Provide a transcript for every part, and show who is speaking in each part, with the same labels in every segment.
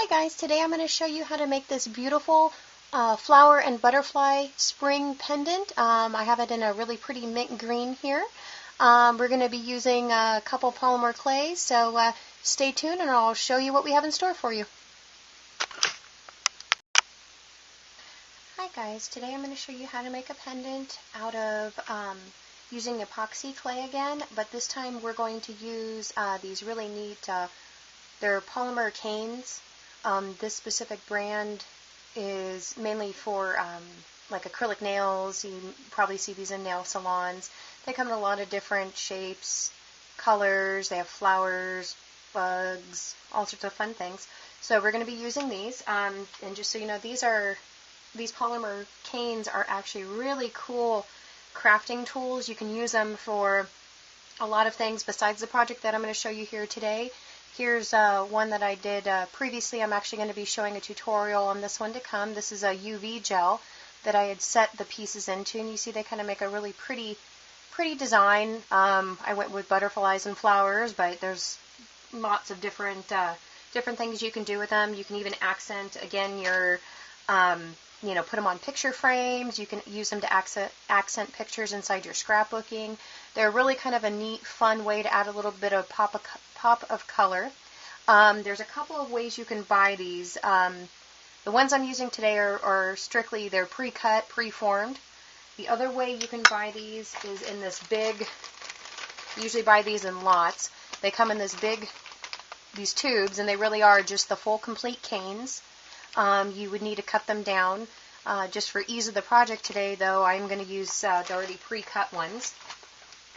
Speaker 1: Hi guys, today I'm going to show you how to make this beautiful flower and butterfly spring pendant. I have it in a really pretty mint green here. We're going to be using a couple polymer clays, so stay tuned and I'll show you what we have in store for you. Hi guys, today I'm going to show you how to make a pendant out of using epoxy clay again, but this time we're going to use these really neat, they're polymer canes. This specific brand is mainly for like acrylic nails. You probably see these in nail salons. They come in a lot of different shapes, colors. They have flowers, bugs, all sorts of fun things. So we're going to be using these. And just so you know, these polymer canes are actually really cool crafting tools. You can use them for a lot of things besides the project that I'm going to show you here today. Here's one that I did previously. I'm actually going to be showing a tutorial on this one to come. This is a UV gel that I had set the pieces into, and you see they kind of make a really pretty design. I went with butterflies and flowers, but there's lots of different things you can do with them. You can even accent, again, your put them on picture frames. You can use them to accent pictures inside your scrapbooking. They're really kind of a neat, fun way to add a little bit of pop of color. There's a couple of ways you can buy these. The ones I'm using today are strictly, they're pre-cut, pre-formed. The other way you can buy these is in this big, usually buy these in lots. They come in these tubes, and they really are just the full complete canes. You would need to cut them down. Just for ease of the project today, though, I'm going to use the already pre-cut ones,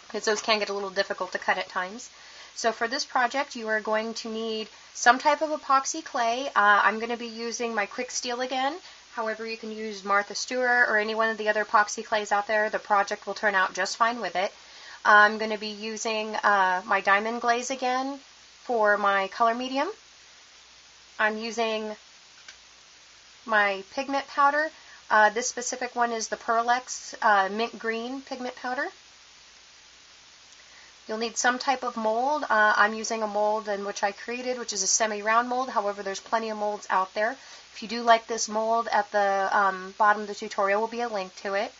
Speaker 1: because those can get a little difficult to cut at times. So for this project, you are going to need some type of epoxy clay. I'm going to be using my Quick Steel again. However, you can use Martha Stewart or any one of the other epoxy clays out there. The project will turn out just fine with it. I'm going to be using my diamond glaze again for my color medium. I'm using my pigment powder. This specific one is the Pearlex mint green pigment powder. You'll need some type of mold. I'm using a mold in which I created, which is a semi-round mold. However, there's plenty of molds out there. If you do like this mold, at the bottom of the tutorial will be a link to it.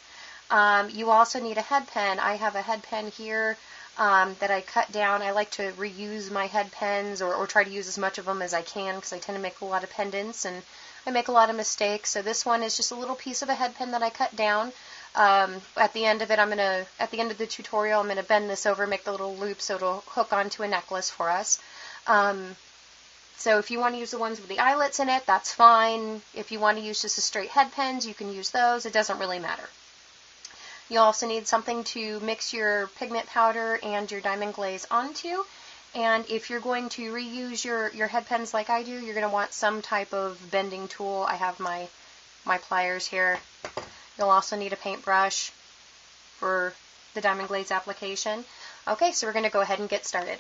Speaker 1: You also need a head pen. I have a head pen here that I cut down. I like to reuse my head pens or try to use as much of them as I can, because I tend to make a lot of pendants and I make a lot of mistakes. So this one is just a little piece of a head pen that I cut down. At the end of it, at the end of the tutorial, I'm going to bend this over, make the little loop so it'll hook onto a necklace for us. So if you want to use the ones with the eyelets in it, that's fine. If you want to use just the straight head pens, you can use those. It doesn't really matter. You also need something to mix your pigment powder and your diamond glaze onto. And if you're going to reuse your head pens like I do, you're going to want some type of bending tool. I have my pliers here. You'll also need a paintbrush for the diamond glaze application. Okay, so we're going to go ahead and get started.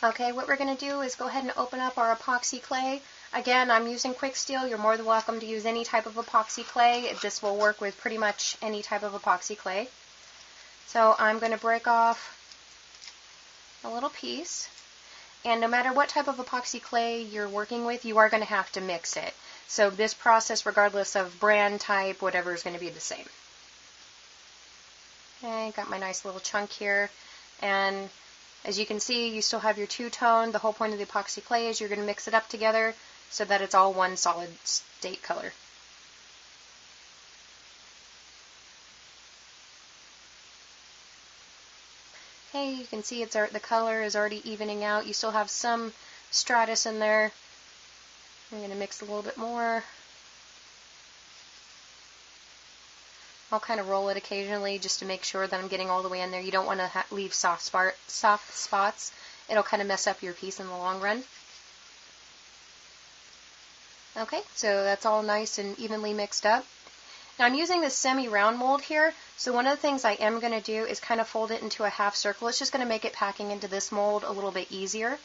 Speaker 1: Okay, what we're going to do is go ahead and open up our epoxy clay. Again, I'm using Quick Steel. You're more than welcome to use any type of epoxy clay. This will work with pretty much any type of epoxy clay. So I'm going to break off a little piece. And no matter what type of epoxy clay you're working with, you are going to have to mix it. So this process, regardless of brand, type, whatever, is going to be the same. Okay, got my nice little chunk here. And as you can see, you still have your two-tone. The whole point of the epoxy clay is you're going to mix it up together so that it's all one solid state color. Okay, you can see the color is already evening out. You still have some stratus in there. I'm going to mix a little bit more. I'll kind of roll it occasionally just to make sure that I'm getting all the way in there. You don't want to leave soft spots. It'll kind of mess up your piece in the long run. Okay, so that's all nice and evenly mixed up. Now I'm using this semi-round mold here, so one of the things I am going to do is kind of fold it into a half circle. It's just going to make it packing into this mold a little bit easier.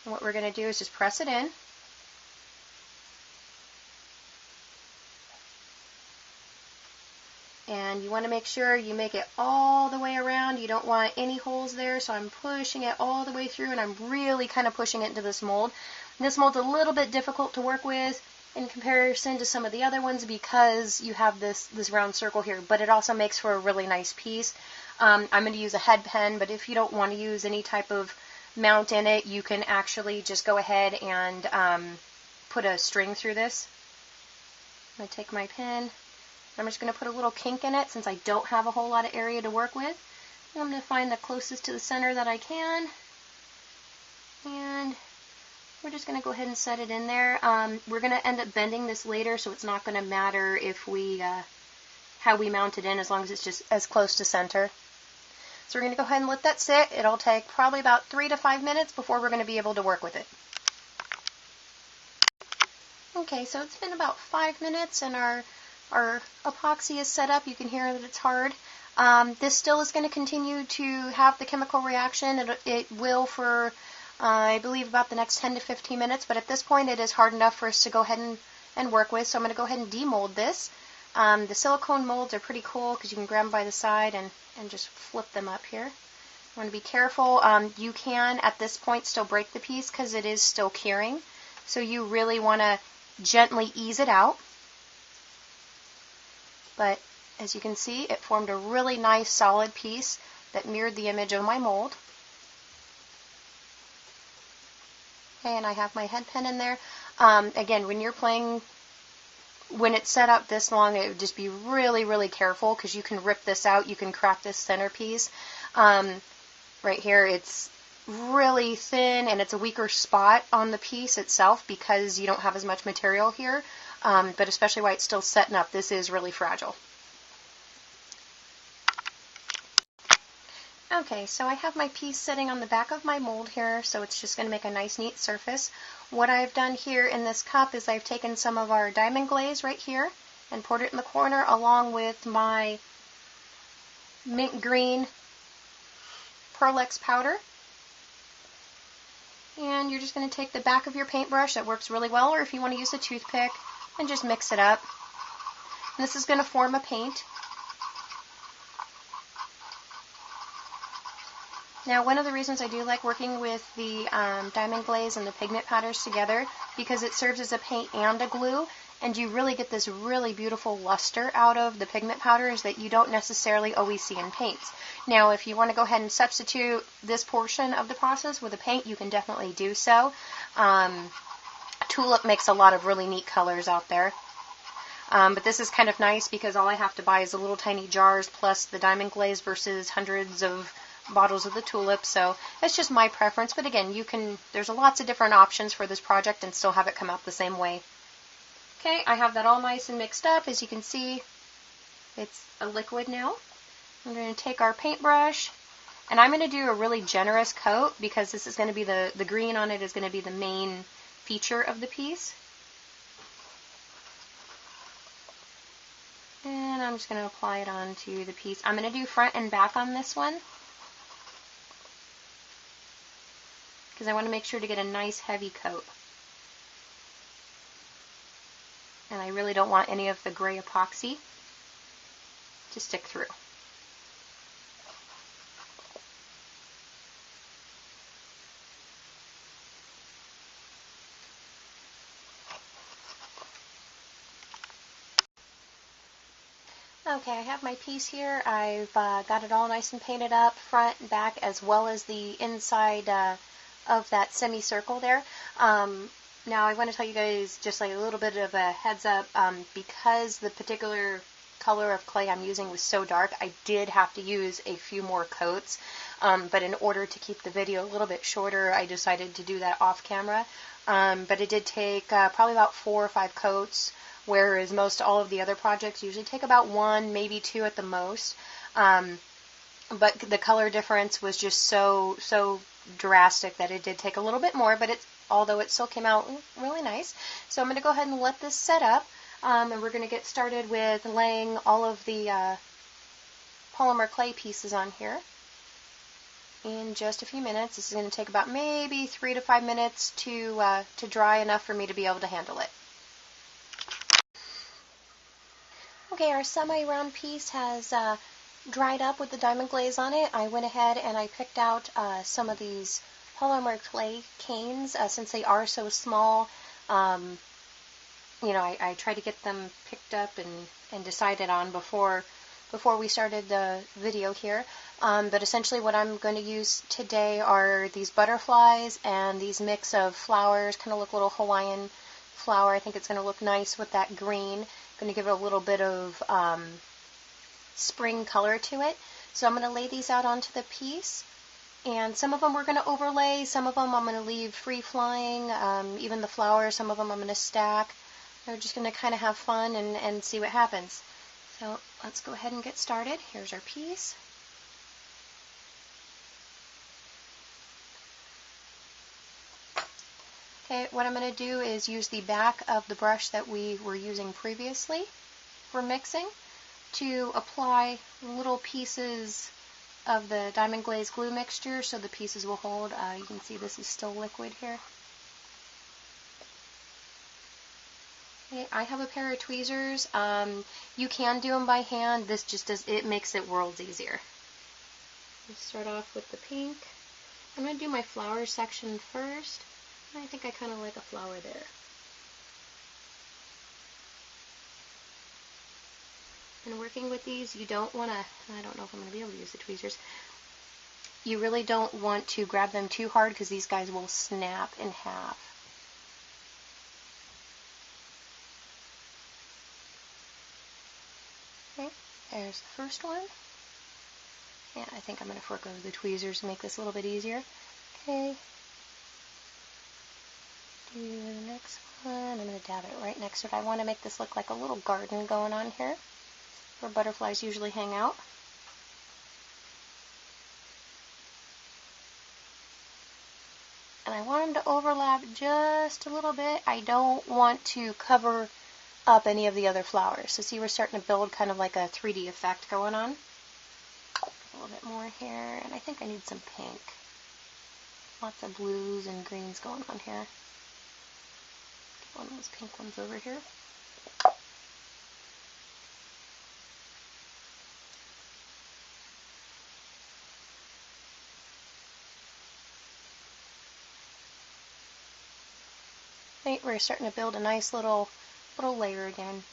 Speaker 1: And what we're going to do is just press it in. And you want to make sure you make it all the way around. You don't want any holes there, so I'm pushing it all the way through, and I'm really kind of pushing it into this mold. And this mold's a little bit difficult to work with in comparison to some of the other ones because you have this round circle here, but it also makes for a really nice piece. I'm going to use a head pen, but if you don't want to use any type of mount in it, you can actually just go ahead and put a string through this. I'm going to take my pen. I'm just going to put a little kink in it since I don't have a whole lot of area to work with. I'm going to find the closest to the center that I can. And we're just going to go ahead and set it in there. We're going to end up bending this later, so it's not going to matter if we how we mount it in, as long as it's just as close to center. So we're going to go ahead and let that sit. It'll take probably about 3 to 5 minutes before we're going to be able to work with it. Okay, so it's been about 5 minutes and our epoxy is set up. You can hear that it's hard. This still is going to continue to have the chemical reaction. It will for, I believe, about the next 10 to 15 minutes, but at this point it is hard enough for us to go ahead and work with. So I'm going to go ahead and demold this. The silicone molds are pretty cool because you can grab them by the side and just flip them up here. You want to be careful. You can, at this point, still break the piece because it is still curing. So you really want to gently ease it out. But as you can see, it formed a really nice solid piece that mirrored the image of my mold. Okay, and I have my head pen in there. Again, when you're playing, when it's set up this long, it would just be really, really careful because you can rip this out. You can crack this centerpiece. Right here, it's really thin and it's a weaker spot on the piece itself because you don't have as much material here. But especially while it's still setting up, this is really fragile. Okay, so I have my piece sitting on the back of my mold here, so it's just going to make a nice neat surface. What I've done here in this cup is I've taken some of our diamond glaze right here and poured it in the corner along with my mint green Pearl-Ex powder. And you're just going to take the back of your paintbrush, that works really well, or if you want to use a toothpick, and just mix it up. And this is going to form a paint. Now, one of the reasons I do like working with the diamond glaze and the pigment powders together, because it serves as a paint and a glue, and you really get this really beautiful luster out of the pigment powders that you don't necessarily always see in paints. Now, if you want to go ahead and substitute this portion of the process with a paint, you can definitely do so. Tulip makes a lot of really neat colors out there. But this is kind of nice because all I have to buy is the little tiny jars plus the diamond glaze versus hundreds of bottles of the tulip. So it's just my preference. But again, there's lots of different options for this project and still have it come out the same way. Okay, I have that all nice and mixed up. As you can see, it's a liquid now. I'm going to take our paintbrush, and I'm going to do a really generous coat because this is going to be the green on it is going to be the main feature of the piece. And I'm just going to apply it onto the piece. I'm going to do front and back on this one because I want to make sure to get a nice heavy coat. And I really don't want any of the gray epoxy to stick through. Okay, I have my piece here. I've got it all nice and painted up, front and back, as well as the inside of that semicircle there. Now I want to tell you guys just like a little bit of a heads up, because the particular color of clay I'm using was so dark, I did have to use a few more coats, but in order to keep the video a little bit shorter, I decided to do that off camera. But it did take probably about 4 or 5 coats, whereas most all of the other projects usually take about 1, maybe 2 at the most. But the color difference was just so drastic that it did take a little bit more, but although it still came out really nice. So I'm going to go ahead and let this set up, and we're going to get started with laying all of the polymer clay pieces on here in just a few minutes. This is going to take about maybe 3 to 5 minutes to dry enough for me to be able to handle it. Okay, Okay, our semi-round piece has dried up with the diamond glaze on it. I went ahead and I picked out some of these polymer clay canes since they are so small. I tried to get them picked up and decided on before we started the video here. But essentially what I'm going to use today are these butterflies and these mix of flowers, kind of look a little Hawaiian flower. I think it's going to look nice with that green. Going to give it a little bit of spring color to it. So I'm going to lay these out onto the piece. And some of them we're going to overlay, some of them I'm going to leave free flying, even the flowers, some of them I'm going to stack. We're just going to kind of have fun and see what happens. So let's go ahead and get started. Here's our piece. Okay, what I'm going to do is use the back of the brush that we were using previously for mixing to apply little pieces of the diamond glaze glue mixture so the pieces will hold. You can see this is still liquid here. Okay, I have a pair of tweezers. You can do them by hand. This just it makes it worlds easier. Let's start off with the pink. I'm going to do my flower section first. I think I kind of like a flower there. And working with these, you don't want to, I don't know if I'm going to be able to use the tweezers, you really don't want to grab them too hard because these guys will snap in half. Okay, there's the first one. Yeah, I think I'm going to fork over the tweezers to make this a little bit easier. Okay. Do the next one. I'm going to dab it right next to it. I want to make this look like a little garden going on here, where butterflies usually hang out. And I want them to overlap just a little bit. I don't want to cover up any of the other flowers. So see, we're starting to build kind of like a 3D effect going on. A little bit more here, and I think I need some pink. Lots of blues and greens going on here. Get one of those pink ones over here. Right, we're starting to build a nice little layer again.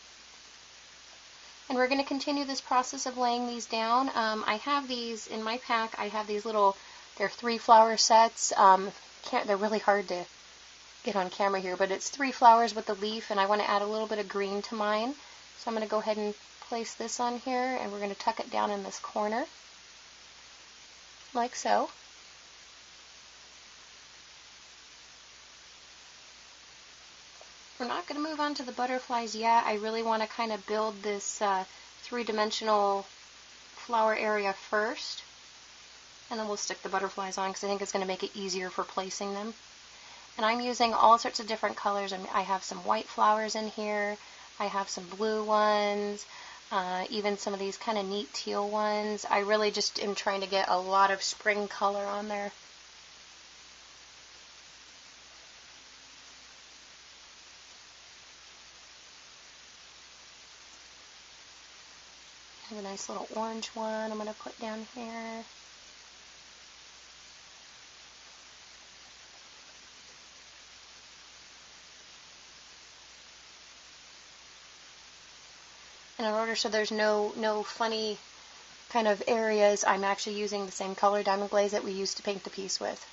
Speaker 1: And we're going to continue this process of laying these down. I have these in my pack. I have these little, they're 3 flower sets. They're really hard to get on camera here, but it's 3 flowers with a leaf, and I want to add a little bit of green to mine. So I'm going to go ahead and place this on here, and we're going to tuck it down in this corner, like so. We're not going to move on to the butterflies yet. I really want to kind of build this 3-dimensional flower area first, and then we'll stick the butterflies on because I think it's going to make it easier for placing them. And I'm using all sorts of different colors. I have some white flowers in here. I have some blue ones, even some of these kind of neat teal ones. I really just am trying to get a lot of spring color on there. I have a nice little orange one I'm going to put down here. And in order so there's no funny kind of areas, I'm actually using the same color diamond glaze that we used to paint the piece with.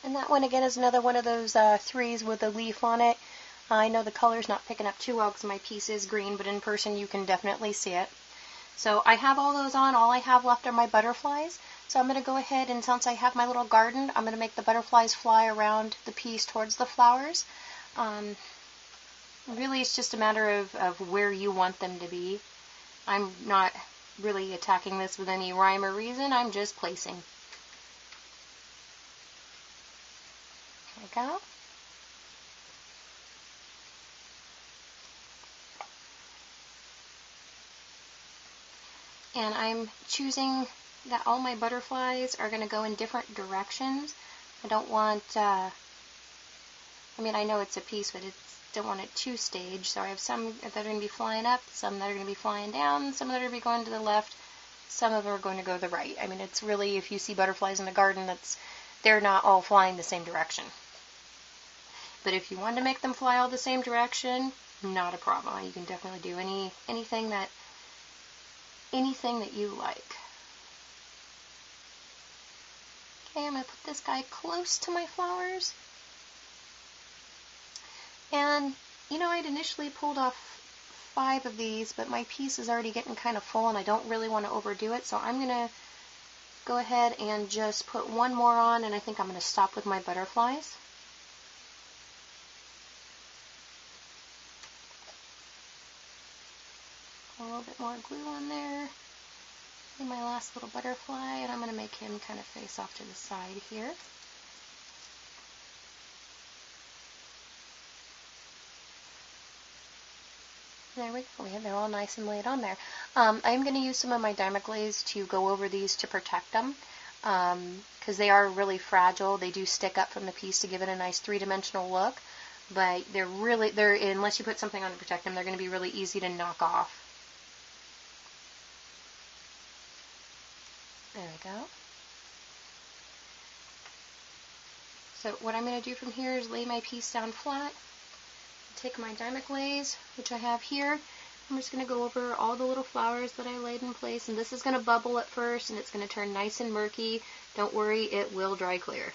Speaker 1: And that one again is another one of those 3s with a leaf on it. I know the color's not picking up too well because my piece is green, but in person you can definitely see it. So I have all those on. All I have left are my butterflies. So I'm going to go ahead, and since I have my little garden, I'm going to make the butterflies fly around the piece towards the flowers. Really, it's just a matter of where you want them to be. I'm not really attacking this with any rhyme or reason. I'm just placing. There we go. And I'm choosing that all my butterflies are going to go in different directions. I don't want, I mean, I know it's a piece, but don't want it too staged. So I have some that are going to be flying up, some that are going to be flying down, some that are going to be going to the left, some of them are going to go to the right. I mean, it's really, if you see butterflies in the garden, they're not all flying the same direction. But if you want to make them fly all the same direction, not a problem. You can definitely do anything that you like. Okay, I'm going to put this guy close to my flowers. And, you know, I'd initially pulled off 5 of these, but my piece is already getting kind of full and I don't really want to overdo it, so I'm going to go ahead and just put one more on, and I think I'm going to stop with my butterflies. A little bit more glue on there. And my last little butterfly, and I'm going to make him kind of face off to the side here. There we go. They're all nice and laid on there. I'm going to use some of my diamond glaze to go over these to protect them, because they are really fragile. They do stick up from the piece to give it a nice three-dimensional look, but they're unless you put something on to protect them, they're going to be really easy to knock off. There we go. So what I'm going to do from here is lay my piece down flat, take my diamond glaze, which I have here. I'm just going to go over all the little flowers that I laid in place, and this is going to bubble at first and it's going to turn nice and murky. Don't worry, it will dry clear.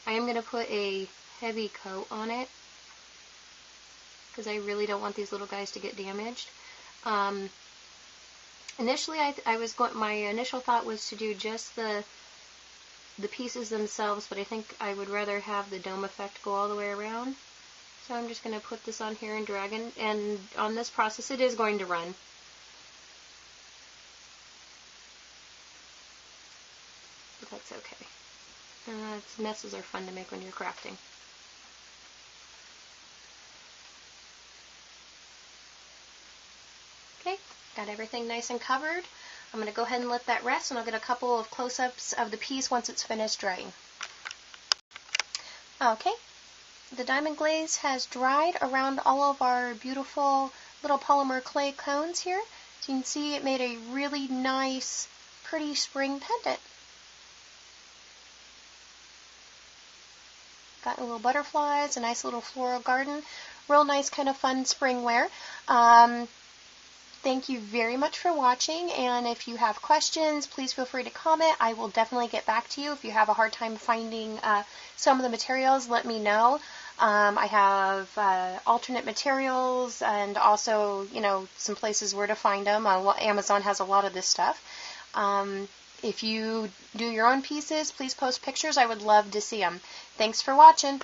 Speaker 1: I am going to put a heavy coat on it because I really don't want these little guys to get damaged. Initially, my initial thought was to do just the pieces themselves, but I think I would rather have the dome effect go all the way around. So I'm just going to put this on here and drag it, and on this process it is going to run. But that's okay. Messes are fun to make when you're crafting. Okay, got everything nice and covered. I'm going to go ahead and let that rest, and I'll get a couple of close-ups of the piece once it's finished drying. Okay. The diamond glaze has dried around all of our beautiful little polymer clay cones here. So you can see it made a really nice, pretty spring pendant. Got little butterflies, a nice little floral garden. Real nice kind of fun spring wear. Thank you very much for watching, and if you have questions, please feel free to comment. I will definitely get back to you. If you have a hard time finding some of the materials, let me know. I have alternate materials and also, you know, some places where to find them. Amazon has a lot of this stuff. If you do your own pieces, please post pictures. I would love to see them. Thanks for watching.